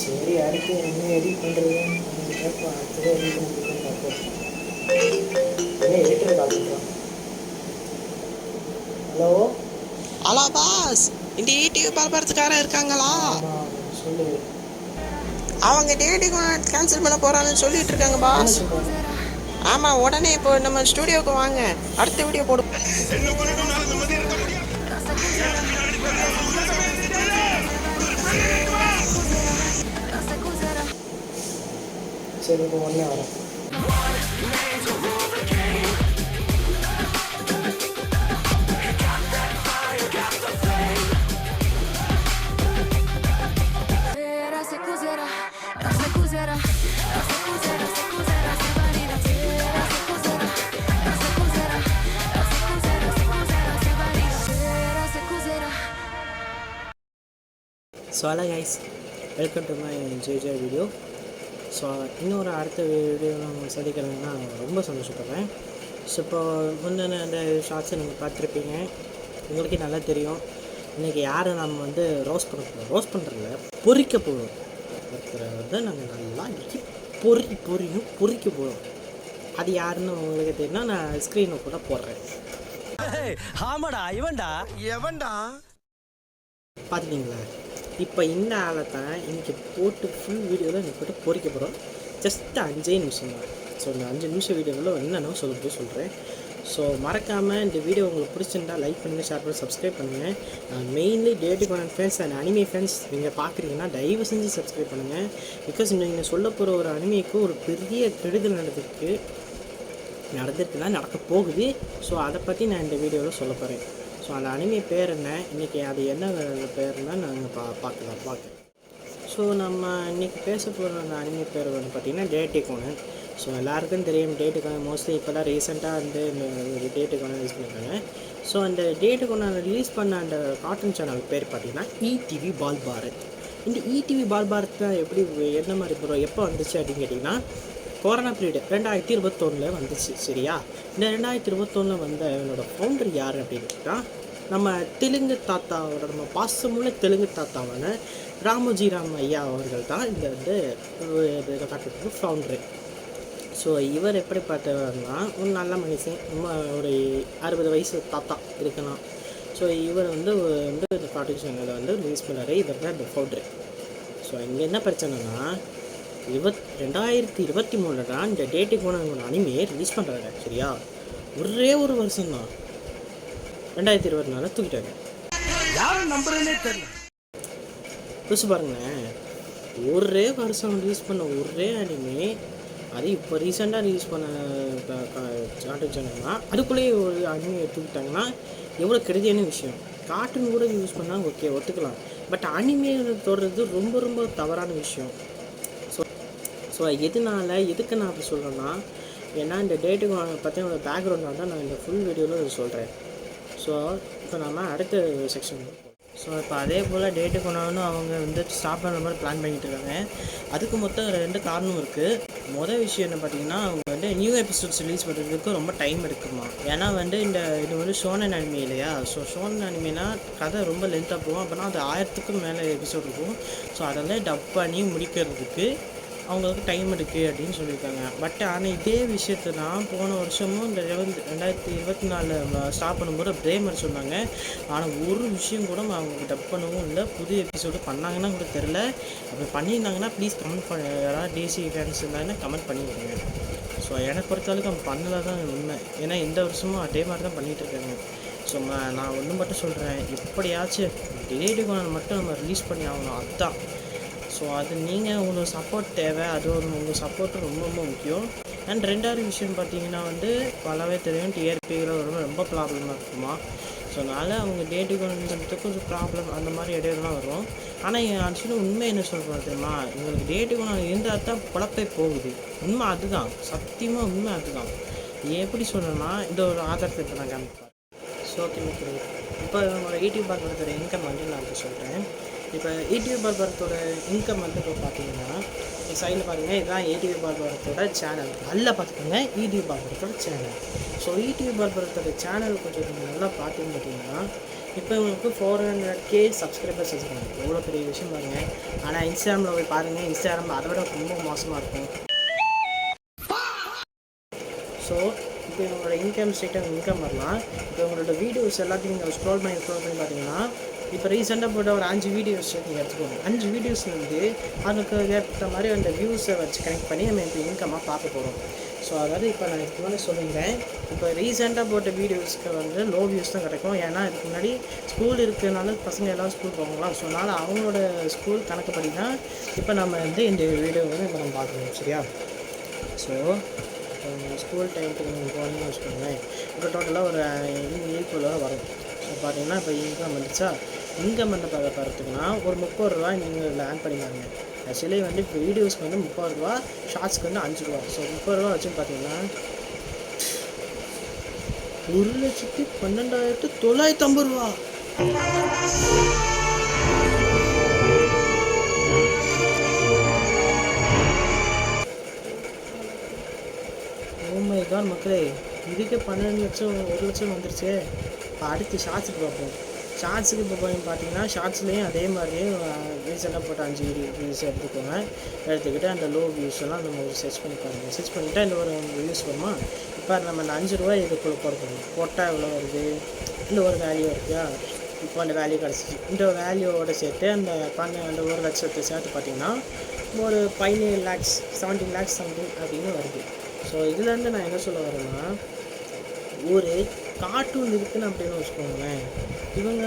சரி அடுத்து என்ன எடிட் பண்ணுறதுன்னு கேட்போம். அடுத்தது எடிட் பண்ணுறதுன்னு பார்ப்போம். என்ன எடிட்டர் கால் பண்ணுறோம். ஹலோ ஹலோ பாஸ், இந்த ஈடிவி பார்ப்பறதுக்காரன் இருக்காங்களா? ஆமாம் சொல்லு. அவங்க டேடி கேன்சல் பண்ண போறாங்கன்னு சொல்லிட்டு இருக்காங்க என்ன பாஸ். சொல்கிறாங்க? ஆமாம், உடனே இப்போ நம்ம ஸ்டுடியோவுக்கு வாங்க, அடுத்த வீடியோ போடுவோம். சரி இப்போ ஒன்றே வரேன். So hello guys, welcome to my J video. So இன்னொரு அடுத்த வீடியோ நம்ம சந்திக்கிறதுனா ரொம்ப சந்தோஷப்படுறேன். ஸோ இப்போ முந்தின அந்த ஷார்ட்ஸை நீங்கள் பார்த்துருப்பீங்க, உங்களுக்கே நல்லா தெரியும். இன்றைக்கி யாரை நம்ம வந்து ரோஸ்ட் பண்ண போகிறோம், ரோஸ்ட் பண்ணுறதில்ல பொறிக்க போகிறோம். ஒருத்தரை வந்து நாங்கள் நல்லா பொறிக்க போகிறோம். அது யாருன்னு உங்களுக்கு தெரியும்னா நான் ஸ்க்ரீனை கூட போடுறேன். ஆமாடா, எவன்டா பார்த்துட்டிங்களா? இப்போ இந்த ஆளை தான் இன்றைக்கி போட்டு ஃபுல் வீடியோவில் இன்றைக்கி போட்டு பொறிக்க போகிறோம். ஜஸ்ட் 5 நிமிஷம் தான். ஸோ இந்த 5 நிமிஷம் வீடியோவில் என்னென்ன சொல்கிறேன். ஸோ மறக்காமல் இந்த வீடியோ உங்களுக்கு பிடிச்சிருந்தா லைக் பண்ணுங்கள், ஷேர் பண்ணி சப்ஸ்கிரைப் பண்ணுங்கள். மெயின்லி டேட்டி corner fans and anime fans நீங்கள் பார்க்குறீங்கன்னா தயவு செஞ்சு சப்ஸ்கிரைப் பண்ணுங்கள். பிகாஸ் நீங்கள் சொல்ல போகிற ஒரு அனிமைக்கு ஒரு பெரிய கெடுதல் நடந்துருக்குன்னா நடக்க போகுது. ஸோ அதை பற்றி நான் இந்த வீடியோவில் சொல்ல போகிறேன். ஸோ அந்த அனிமே பேர் என்ன, இன்றைக்கி அது என்ன பேர்னா நாங்கள் பார்க்கலாம். ஸோ நம்ம இன்றைக்கி பேச போகிற அந்த அனிமே பேர் வந்து பார்த்திங்கன்னா டேட்டி கார்னர். ஸோ எல்லாருக்கும் தெரியும் டேட்டி கார்னர். மோஸ்ட்லி இப்போ தான் ரீசெண்டாக வந்து இந்த டேட்டி கார்னர் ரிலீஸ் பண்ணியிருக்காங்க. ஸோ அந்த டேட்டி கார்னர் ரிலீஸ் பண்ண அந்த கார்ட்டூன் சேனல் பேர் பார்த்திங்கன்னா ஈடிவி பால்பாரத். இந்த ஈடிவி பால்பாரத் தான் எப்படி என்ன மாதிரி போகிறோம் எப்போ வந்துச்சு அப்படின்னு கேட்டிங்கன்னா, கொரோனா பீரியடு 2021 வந்துச்சு. சரியா? இந்த 2021 வந்த என்னோடய ஃபவுண்டர் யார் அப்படின்னா, நம்ம தெலுங்கு தாத்தாவோட, நம்ம பாசமுள்ள தெலுங்கு தாத்தாவான ராமோஜிராம் ஐயா அவர்கள் தான் இந்த வந்து காட்டுறதுக்கு ஃபவுண்டரு. ஸோ இவர் எப்படி பார்த்தவர்னா ஒரு நல்ல மனுஷன், ரொம்ப ஒரு 60 வயசு தாத்தா இருக்கணும். ஸோ இவர் வந்து இந்த கார்ட்டூன் சேனலை வந்து ரிலீஸ் பண்ணார். இவர் தான் இந்த ஃபவுண்டரு. ஸோ இங்கே என்ன பிரச்சனைனா, 2023 தான் இந்த டேட்டி கார்னர் அனிமையை ரிலீஸ் பண்ணுறாங்க. சரியா? ஒரே ஒரு வருஷம் தான், 2024 தூக்கிட்டாங்க. யாரும் நம்புறேன்னே தெரியல. யோசிச்சு பாருங்களேன், ஒரே வருஷம் ரிலீஸ் பண்ண ஒரே அனிமே, அது இப்போ ரீசெண்டாக ரிலீஸ் பண்ண கார்ட்டூன் சேனல்னா அதுக்குள்ளேயே ஒரு அனிமையை தூக்கிட்டாங்கன்னா எவ்வளோ கெடுதியான விஷயம். கார்ட்டூன் கூட யூஸ் பண்ணால் ஓகே, ஒத்துக்கலாம். பட் அனிமே தொடர்றது ரொம்ப ரொம்ப தவறான விஷயம். ஸோ எதுக்கு நான் அப்படி சொல்கிறேன்னா, ஏன்னா இந்த டேட்டு பற்றி ஒரு பேக்ரவுண்டாக தான் நான் இந்த ஃபுல் வீடியோவில் சொல்கிறேன். ஸோ இப்போ நம்ம அடுத்த செக்ஷன். ஸோ இப்போ அதே போல் டேட்டு கொண்டாடணும் அவங்க வந்து ஸ்டாப் பண்ணுற மாதிரி பிளான் பண்ணிகிட்டு இருக்காங்க. அதுக்கு மொத்தம் 2 காரணம் இருக்குது. மொதல் விஷயம் என்ன பார்த்தீங்கன்னா, அவங்க வந்து நியூ எபிசோட்ஸ் ரிலீஸ் பண்ணுறதுக்கு ரொம்ப டைம் எடுக்குமா. ஏன்னா வந்து இது வந்து ஷோனன் அனிமே இல்லையா? ஸோ ஷோனன் அனிமேனா கதை ரொம்ப லென்த்தாக போகும். அப்போனா அது 1000க்கும் மேலே எபிசோட் இருக்கும். ஸோ அதெல்லாம் டப் பண்ணி முடிக்கிறதுக்கு அவங்களுக்கு டைம் எடுக்குது அப்படின்னு சொல்லியிருக்காங்க. பட் ஆனால் இதே விஷயத்தை தான் போன வருஷமும் இந்த 2024 ஸ்டாப் பண்ணும்போது பிரேமர் சொன்னாங்க. ஆனால் ஒரு விஷயம் கூட அவங்க டப் பண்ணவும் இல்லை, புது எபிசோடு பண்ணாங்கன்னா கூட தெரில. அப்படி பண்ணியிருந்தாங்கன்னா ப்ளீஸ் கமெண்ட் பண்ண, யாராவது டிசி ஃபேன்ஸ் இருந்தாங்கன்னா கமெண்ட் பண்ணிவிடுங்க. ஸோ எனக்கு பொறுத்தளவுக்கு அவங்க பண்ணலை தான் உண்மை. ஏன்னா இந்த வருஷமும் அதே மாதிரி தான் பண்ணிகிட்ருக்காங்க. ஸோ நான் ஒன்று மட்டும் சொல்கிறேன், எப்படியாச்சும் டேட்டி கார்னர் மட்டும் நம்ம ரிலீஸ் பண்ணி ஆகணும், அதுதான். ஸோ அது நீங்கள் உங்களுக்கு சப்போர்ட் தேவை. அது உங்கள் சப்போர்ட்டு ரொம்ப ரொம்ப முக்கியம். அண்ட் 2வது விஷயம் பார்த்தீங்கன்னா வந்து பலவே தெரியும், டிஆர்பியில் ரொம்ப ப்ராப்ளமாக இருக்குமா. ஸோ அதனால் அவங்க டேட்டி கார்னருக்கு கொஞ்சம் ப்ராப்ளம் அந்த மாதிரி இடையிலாம் வரும். ஆனால் ஆக்சுவலி உண்மை என்ன சொல்கிறோம் தெரியுமா, எங்களுக்கு டேட்டி கார்னர் இருந்தால் தான் பொழப்பே போகுது. உண்மை அதுதான், சத்தியமாக உண்மை அதுதான். எப்படி சொல்லணும்னா, இந்த ஒரு ஆதாரத்தை இப்போ நான் காமிப்பேன். ஸோ ஓகே, இப்போ நம்மளோட யூடியூப் பார்க்குறதோட இன்கம் வந்து நான் சொல்கிறேன். இப்போ ஈடிவி பால்பாரத்தோட இன்கம் வந்து இப்போ பார்த்தீங்கன்னா சைடில் பாருங்கள், இதுதான் ஈடிவி பால்பாரத்தோட சேனல். நல்லா பார்த்துக்கோங்க, ஈடிவி பால்பாரத்தோட சேனல். ஸோ ஈடிவி பால்பாரத்தோட சேனல் கொஞ்சம் நல்லா பார்த்தீங்கன்னா இப்போ உங்களுக்கு 400K சப்ஸ்கிரைபர்ஸ் வச்சுருக்காங்க. எவ்வளோ பெரிய விஷயம் பாருங்கள். ஆனால் இன்ஸ்டாகிராமில் போய் பாருங்கள், இன்ஸ்டாகிராமில் அதை விட ரொம்ப மோசமாக இருக்கும். ஸோ இப்போ இவங்களோட இன்கம் ஸ்டேட்டாக இன்கம் வரலாம். இப்போ உங்களோட வீடியோஸ் எல்லாத்தையும் நீங்கள் ஸ்க்ரோல் பண்ணி பார்த்தீங்கன்னா, இப்போ ரீசெண்டாக போட்ட ஒரு 5 வீடியோஸ் நீங்கள் எடுத்துக்கோங்க. 5 வீடியோஸ் வந்து அதுக்கு ஏற்ற மாதிரி அந்த வியூஸை வச்சு கனெக்ட் பண்ணி நம்ம இப்போ இன்கமாக பார்க்க போகிறோம். ஸோ அதாவது இப்போ நான் இதுக்கு முன்னாடி சொல்லிக்கிறேன், இப்போ ரீசெண்டாக போட்ட வீடியோஸ்க்கு வந்து லோ வியூஸ் தான் கிடைக்கும். ஏன்னா இதுக்கு முன்னாடி ஸ்கூல் இருக்கிறதுனால பசங்க எல்லோரும் ஸ்கூல் போவாங்களாம். ஸோ அதனால் அவங்களோட ஸ்கூல் கணக்குப்படி தான் இப்போ நம்ம வந்து இந்த வீடியோ வந்து இப்போ நம்ம பார்க்கணும். சரியா? ஸோ ஸ்கூல் டைமுக்கு நீங்கள் போகணும்னு வச்சுக்கோங்களேன். இப்போ டோட்டலாக ஒரு ஈக்குவலாக வரும். ஸோ பார்த்தீங்கன்னா இப்போ இன்கம் வந்துச்சா, இன்கம் வந்து பார்த்துக்குன்னா ஒரு 30 ரூபா நீங்கள் இதில் ஆட் பண்ணிக்காங்க. ஆக்சுவலி வந்து இப்போ வீடியோஸ்க்கு வந்து 30 ரூபா, ஷார்ட்ஸ்க்கு வந்து 5 ரூபா. ஸோ 30 ரூபா வச்சுன்னு பார்த்தீங்கன்னா 1,12,950 ரூபா. ஓமை தான் மக்களே, இதுக்கே 12 லட்சம் 1 லட்சம் வந்துருச்சு. இப்போ அடுத்து ஷார்ட்ஸுக்கு பார்ப்போம். ஷார்ட்ஸுக்கு இப்போ பார்த்தீங்கன்னா ஷார்ட்ஸ்லேயும் அதே மாதிரியே ரீசெண்டாக போட்ட 5 வியூஸ் எடுத்துக்கோங்க. எடுத்துக்கிட்டு அந்த லோ வியூஸ் எல்லாம் நம்ம ஒரு சர்ச் பண்ணி பாருங்கள். சர்ச் பண்ணிவிட்டு இந்த ஒரு வியூஸ் வருமா, இப்போ நம்ம அந்த 5 ரூபா இதுக்குள்ளே போடணும். போட்டால் எவ்வளோ வருது, இந்த ஒரு வேல்யூ இருக்குதா, இப்போ அந்த வேல்யூ கிடச்சிச்சு. இந்த வேல்யூவோடு சேர்த்து அந்த அந்த 1 லட்சத்தை சேர்த்து பார்த்தீங்கன்னா ஒரு 17 lakhs 17 lakhs சம்திங் அப்படின்னு வருது. ஸோ இதுலேருந்து நான் என்ன சொல்ல வரேன்னா, ஒரு கார்ட்டூன் இருக்குன்னு அப்படின்னு வச்சுக்கோங்களேன். இவங்க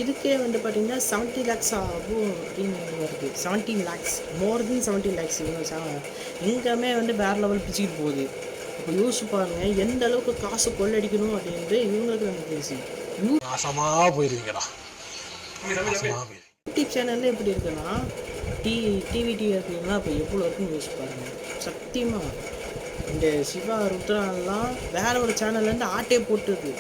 இதுக்கே வந்து பார்த்திங்கன்னா 70 lakhs ஆகும் அப்படின்னு வருது. 17 lakhs, மோர் தென் 17 lakhs. இவங்க இன்கமே வந்து வேறு லெவல் பிடிச்சிக்கிட்டு போகுது. இப்போ யோசிச்சு பாருங்கள் எந்த அளவுக்கு காசு கொள்ளடிக்கணும் அப்படின்ட்டு இவங்களுக்கு நம்ம பேசி போயிருவீங்கடா. யூடியூப் சேனலில் எப்படி இருக்குன்னா டிவிடி இருக்குன்னா இப்போ எவ்வளோ இருக்குன்னு யோசிச்சு பாருங்கள். சத்தியமாக இந்த சிவா ருத்ராலாம் வேற ஒரு சேனல்லேருந்து ஆட்டையை போட்டது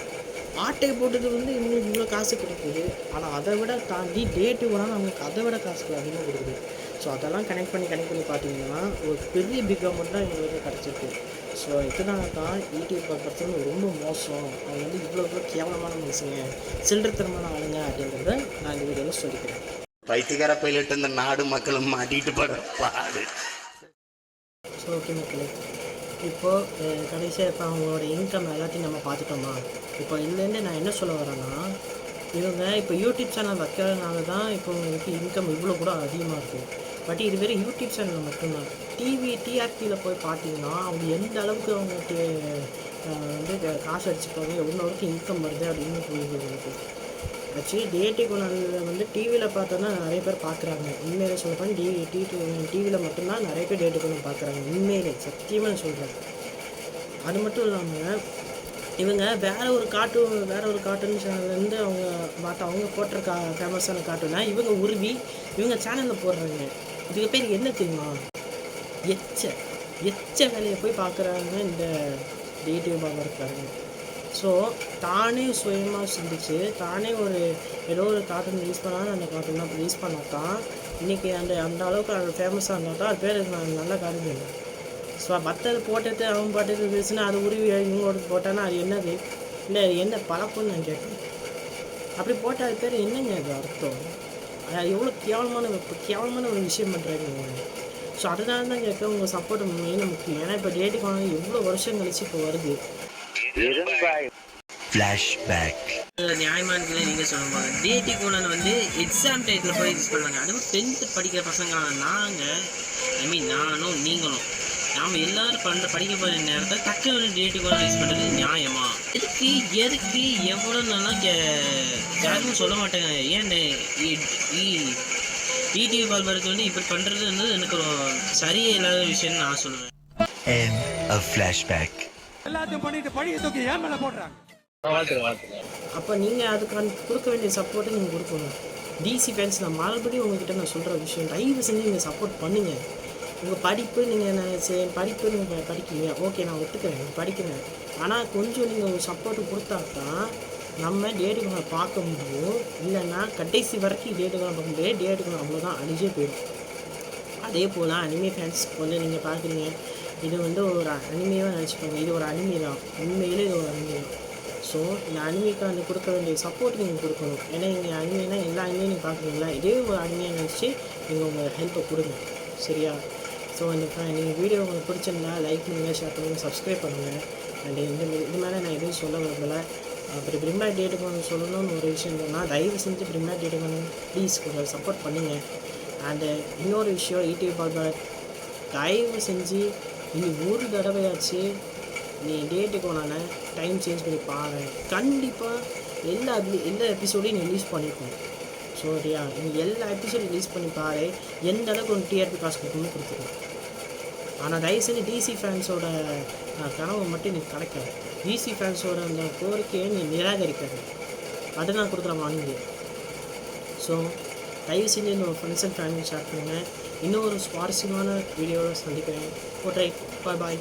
வந்து இவங்களுக்கு இவ்வளோ காசு கொடுக்குது. ஆனால் அதை விட தாண்டி டேட்டு வேணாலும் அவங்களுக்கு அதை விட காசு அதிகமாக கொடுக்குது. ஸோ அதெல்லாம் கனெக்ட் பண்ணி பார்த்தீங்கன்னா ஒரு பெரிய பிக் அமௌண்ட் தான் இவங்களுக்கு கிடச்சிருக்கு. ஸோ இதனால தான் யூடியூப் பர்சன் ரொம்ப மோசம், அவங்க வந்து இவ்வளோ கேவலமான மனுஷங்க, சில்லறத்தனமான ஆளுங்க அப்படின்றத நான் இந்த வீடியோவில் சொல்லிக்கிறேன். பைத்தியக்கார பைலட் இந்த நாடு மக்களும் மாட்டிட்டு பாடு. ஸோ ஓகே மக்களே, இப்போது கடைசியாக இப்போ அவங்களோட இன்கம் எல்லாத்தையும் நம்ம பார்த்துட்டோமா. இப்போ இதுலேருந்து நான் என்ன சொல்ல வரேன்னா, இவங்க இப்போ யூடியூப் சேனல் வைக்கிறதுனால தான் இப்போ உங்களுக்கு இன்கம் இவ்வளோ கூட அதிகமாக இருக்கும். பட் இது வெறும் யூடியூப் சேனலில் மட்டும்தான். டிஆர்பியில் போய் பார்த்தீங்கன்னா அவங்க எந்த அளவுக்கு அவங்க வந்து காசு அடிச்சுப்பாங்க, எவ்வளோ அளவுக்கு இன்கம் வருது அப்படின்னு புரியுது. ஆக்சுவலி டிஏடி குணாலில் வந்து டிவியில் பார்த்தோன்னா நிறைய பேர் பார்க்குறாங்க. உண்மையிலே சொல்லப்போனால் டிவியில் மட்டும்தான் நிறைய பேர் டிஏடி குணம் பார்க்குறாங்க. உண்மையிலே சத்தியமாக சொல்கிறேன். அது மட்டும் இல்லாமல் இவங்க வேறு ஒரு கார்ட்டூன் சேனல்லேருந்து அவங்க போட்டுற ஃபேமஸான கார்ட்டூனை இவங்க உருவி இவங்க சேனலில் போடுறாங்க. இதுக்கு பேர் என்ன தெரியுமா, எச்ச வேலையை போய் பார்க்குறாங்க இந்த யூடியூபாக இருக்காங்க. ஸோ தானே சுயமாக சிந்திச்சு தானே ஏதோ ஒரு கார்ட்டூன் ரிலீஸ் பண்ணாலும் அந்த கார்ட்டூன் தான் ரிலீஸ் பண்ணால் தான் இன்றைக்கி அந்த அளவுக்கு அது ஃபேமஸாக இருந்தால் தான் அது பேர் நல்ல கார்ட்டூன் இல்லை. ஸோ மற்றது போட்டுட்டு அவன் பாட்டுட்டு பேசுனா அது உருவி இவங்களோட போட்டான்னா அது என்னது இல்லை என்ன பழக்கம்னு நான் கேட்குறேன். அப்படி போட்டால் அது பேர் என்னங்க அது அர்த்தம்? அது எவ்வளோ கேவலமான ஒரு விஷயம் பண்ணுறாங்க. ஸோ அதனால தான் கேட்க உங்கள் சப்போர்ட் மெயினாக முக்கியம். ஏன்னா இப்போ டேட்டு காலம் எவ்வளோ வருஷம் கழிச்சு இப்போ வருது. நியாயமான நீங்கள் சொல்லுவாங்க டிஏடி கோலன் வந்து எக்ஸாம் டைத்தில் போய் யூஸ் பண்ணுவாங்க. அதுவும் 10th படிக்கிற பசங்க நானும் நீங்களும் நாம் எல்லோரும் படிக்க போகிற நேரத்தை தக்க ஒரு டிஏடி கோலன் யூஸ் பண்ணுறது நியாயமா? எதுக்கு எவ்வளோ நல்லா யாருக்கும் சொல்ல மாட்டேங்க. ஏன் யூடியூப் ஆல்பருக்கு வந்து இப்படி பண்ணுறது வந்து எனக்கு சரியே இல்லாத விஷயம்னு நான் சொல்லுவேன். எல்லாத்தையும் பண்ணிட்டு படிக்க தூக்கி ஏன் மேல போடுறாங்க. அப்போ நீங்கள் அதுக்கான கொடுக்க வேண்டிய சப்போர்ட்டை நீங்கள் கொடுக்கணும். டிசி ஃபேன்ஸ் நான் மறுபடியும் உங்ககிட்ட நான் சொல்கிற விஷயம், தயவு செஞ்சு நீங்கள் சப்போர்ட் பண்ணுங்கள். உங்கள் படிப்பு நீங்கள் படிக்கிறீங்க, ஓகே நான் ஒத்துக்கிறேன் படிக்கிறேன். ஆனால் கொஞ்சம் நீங்கள் ஒரு சப்போர்ட்டு கொடுத்தா தான் நம்ம டேட்டுகளை பார்க்க முடியும். இல்லைன்னா கடைசி வரைக்கும் டேட்டுகளை பார்க்க முடியாது. டேட்டுகளை அவ்வளோதான் அழிஞ்சே போயிடும். அதே போல் அனிமே ஃபேன்ஸ்க்கு வந்து நீங்கள் பார்க்குறீங்க, இது வந்து ஒரு அனிமையாக நினச்சிக்கோங்க. இது ஒரு அனிமே தான், உண்மையிலே இது ஒரு அனிமே தான். ஸோ இந்த அனிமேக்கு அந்த கொடுக்க வேண்டிய சப்போர்ட் நீங்கள் கொடுக்கணும். ஏன்னா இங்கே அனிமேனா எல்லா அனிமையும் நீங்கள் பார்க்குறீங்களா, இதே ஒரு அனிமையை நினச்சி நீங்கள் உங்கள் ஹெல்ப்பை கொடுங்க, சரியா? ஸோ நீங்கள் வீடியோ உங்களுக்கு பிடிச்சிருந்தா லைக் பண்ணுங்கள், ஷேர் பண்ணுங்கள், சப்ஸ்கிரைப் பண்ணுங்கள். அண்ட் இது மேலே நான் எதுவும் சொல்ல விரும்பலை. அப்புறம் பிரிம்பேக் டேட்டுக்கு சொல்லணும்னு ஒரு விஷயம் என்னன்னா, தயவு செஞ்சு பிரிம்பேக் டேட்டுக்கு ப்ளீஸ் கொஞ்சம் சப்போர்ட் பண்ணுங்கள். அண்டு இன்னொரு விஷயம், யூடியூப் பார்க்க தயவு செஞ்சு நீ ஒரு தடவையாச்சு நீ டேட்டுக்கு ஒன்றான டைம் சேஞ்ச் பண்ணி பாரு. கண்டிப்பாக எல்லா எபிசோடையும் நீ ரிலீஸ் பண்ணியிருக்கணும், சரியா? நீ எல்லா எபிசோடும் ரிலீஸ் பண்ணி பாரு, எந்த அளவுக்கு ஒன்று டிஆர்பி காசு கொடுக்கணும்னு கொடுத்துருக்கோம். ஆனால் தயவு செஞ்சு டிசி ஃபேன்ஸோட கனவு மட்டும் நீ கிடைக்காது. டிசி ஃபேன்ஸோட அந்த கோரிக்கையை நீ நிராகரிக்காது, அதை நான் கொடுக்குற வாங்கி. ஸோ தயவு செஞ்சு இந்த ஃப்ரெண்ட்ஸ் அண்ட் ஃபேமிலி ஷேர் பண்ணுங்கள். இன்னும் ஒரு சுவாரஸ்யமான வீடியோவில் சந்திக்கிறேன். ஓ ரைட், பாய் பாய்.